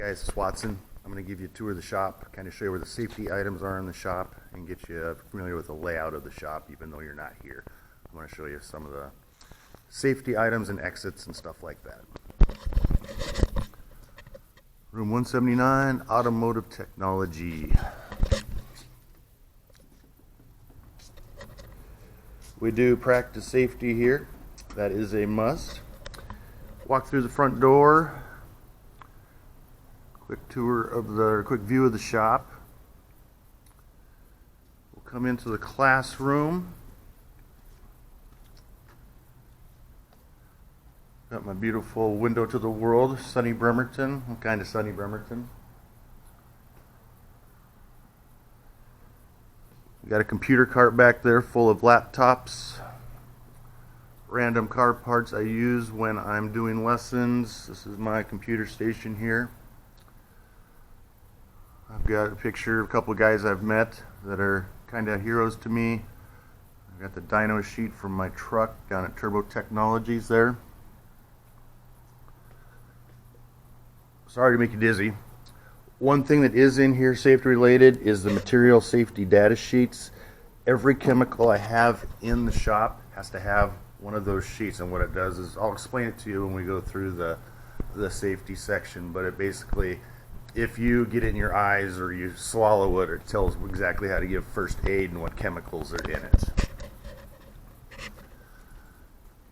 Guys, it's Watson. I'm going to give you a tour of the shop, kind of show you where the safety items are in the shop, and get you familiar with the layout of the shop, even though you're not here. I'm going to show you some of the safety items and exits and stuff like that. Room 179, Automotive Technology. We do practice safety here. That is a must. Walk through the front door. Quick view of the shop. We'll come into the classroom. Got my beautiful window to the world, sunny Bremerton. What kind of sunny Bremerton? We got a computer cart back there full of laptops, random car parts I use when I'm doing lessons. This is my computer station here. I've got a picture of a couple of guys I've met that are kind of heroes to me. I've got the dyno sheet from my truck down at Turbo Technologies there. Sorry to make you dizzy. One thing that is in here safety related is the material safety data sheets. Every chemical I have in the shop has to have one of those sheets, and what it does is, I'll explain it to you when we go through the safety section, but it basically, if you get it in your eyes or you swallow it, it tells exactly how to give first aid and what chemicals are in it.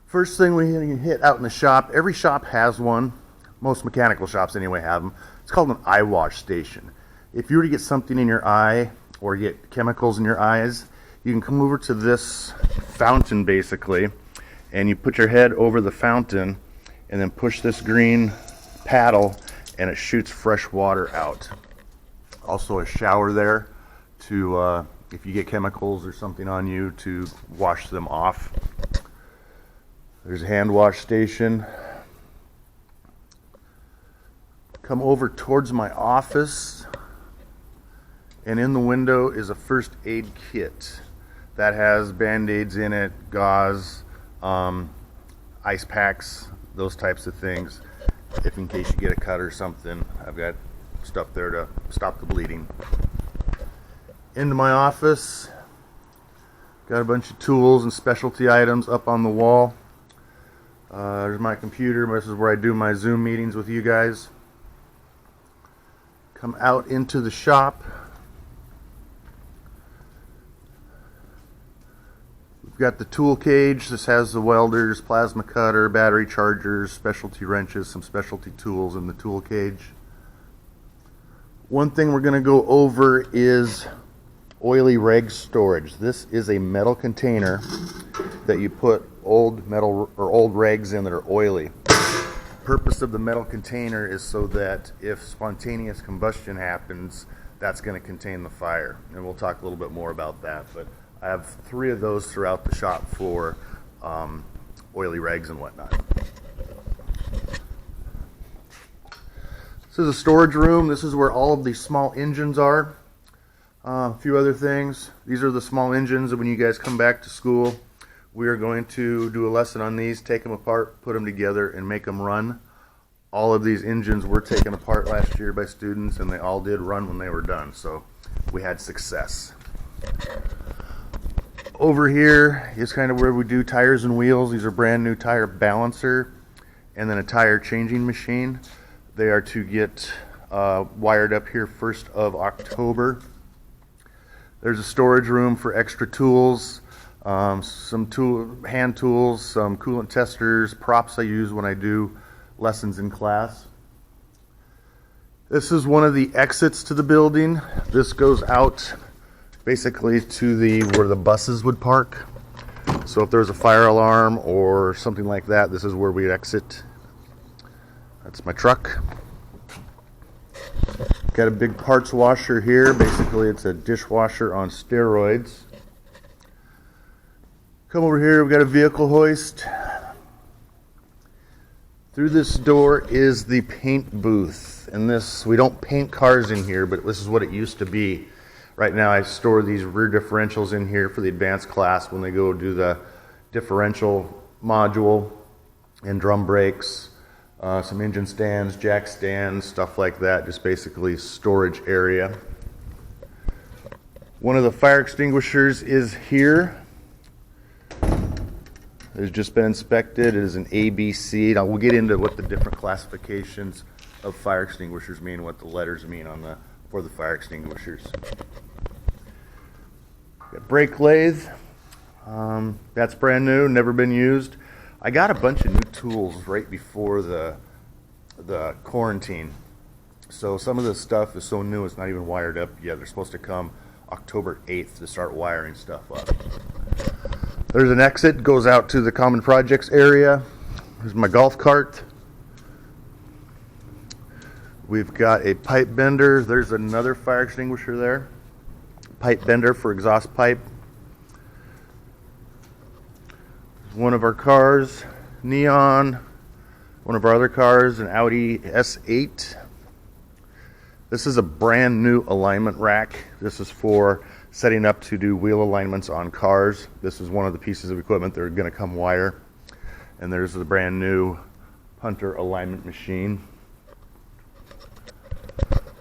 First thing we hit out in the shop, every shop has one. Most mechanical shops anyway have them. It's called an eye wash station. If you were to get something in your eye or get chemicals in your eyes, you can come over to this fountain basically, and you put your head over the fountain and then push this green paddle and it shoots fresh water out. Also a shower there to, if you get chemicals or something on you, to wash them off. There's a hand wash station. Come over towards my office, and in the window is a first aid kit that has band-aids in it, gauze, ice packs, those types of things. If in case you get a cut or something, I've got stuff there to stop the bleeding. Into my office, got a bunch of tools and specialty items up on the wall. There's my computer. This is where I do my Zoom meetings with you guys. Come out into the shop. We've got the tool cage. This has the welders, plasma cutter, battery chargers, specialty wrenches, some specialty tools in the tool cage. One thing we're going to go over is oily reg storage. This is a metal container that you put old metal or old regs in that are oily. The purpose of the metal container is so that if spontaneous combustion happens, that's going to contain the fire. And we'll talk a little bit more about that, but I have 3 of those throughout the shop for oily regs and whatnot. This is a storage room. This is where all of these small engines are. A few other things. These are the small engines that when you guys come back to school, we are going to do a lesson on these, take them apart, put them together, and make them run. All of these engines were taken apart last year by students, and they all did run when they were done, so we had success. Over here is kind of where we do tires and wheels. These are brand new tire balancer and then a tire changing machine. They are to get wired up here 1st of October. There's a storage room for extra tools. Some hand tools, some coolant testers, props I use when I do lessons in class. This is one of the exits to the building. This goes out basically to where the buses would park. So if there's a fire alarm or something like that, this is where we exit. That's my truck. Got a big parts washer here. Basically it's a dishwasher on steroids. Come over here, we've got a vehicle hoist. Through this door is the paint booth. And this, we don't paint cars in here, but this is what it used to be. Right now I store these rear differentials in here for the advanced class when they go do the differential module and drum brakes. some engine stands, jack stands, stuff like that, just basically storage area. One of the fire extinguishers is here. It's just been inspected. It is an ABC. Now we'll get into what the different classifications of fire extinguishers mean, what the letters mean for the fire extinguishers. Got brake lathe. That's brand new, never been used. I got a bunch of new tools right before the quarantine. So some of this stuff is so new it's not even wired up yet. They're supposed to come October 8th to start wiring stuff up. There's an exit, goes out to the common projects area. There's my golf cart. We've got a pipe bender. There's another fire extinguisher there. Pipe bender for exhaust pipe. One of our cars, neon. One of our other cars, an Audi S8. This is a brand new alignment rack. This is for setting up to do wheel alignments on cars. This is one of the pieces of equipment that are going to come wire. And there's the brand new Hunter alignment machine.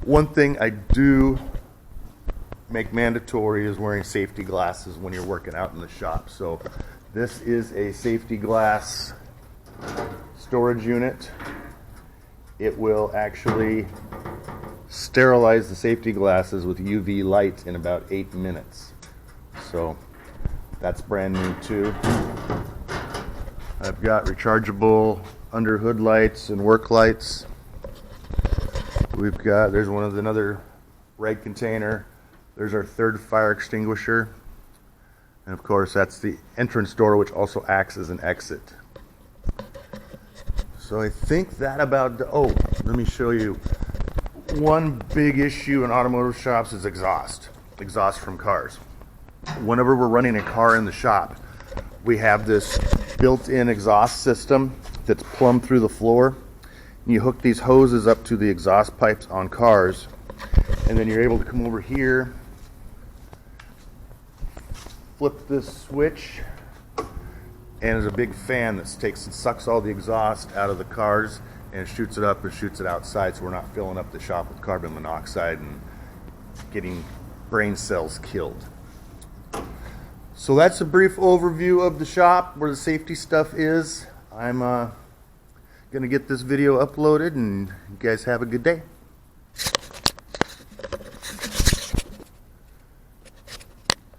One thing I do make mandatory is wearing safety glasses when you're working out in the shop. So this is a safety glass storage unit. It will actually sterilize the safety glasses with UV light in about 8 minutes. So that's brand new too. I've got rechargeable under hood lights and work lights. There's another rag container. There's our third fire extinguisher. And of course that's the entrance door, which also acts as an exit. So I think that about, let me show you. One big issue in automotive shops is exhaust from cars. Whenever we're running a car in the shop, we have this built-in exhaust system that's plumbed through the floor. You hook these hoses up to the exhaust pipes on cars, and then you're able to come over here, flip this switch, and there's a big fan that takes and sucks all the exhaust out of the cars and shoots it up and shoots it outside, so we're not filling up the shop with carbon monoxide and getting brain cells killed. So that's a brief overview of the shop, where the safety stuff is. I'm going to get this video uploaded, and you guys have a good day.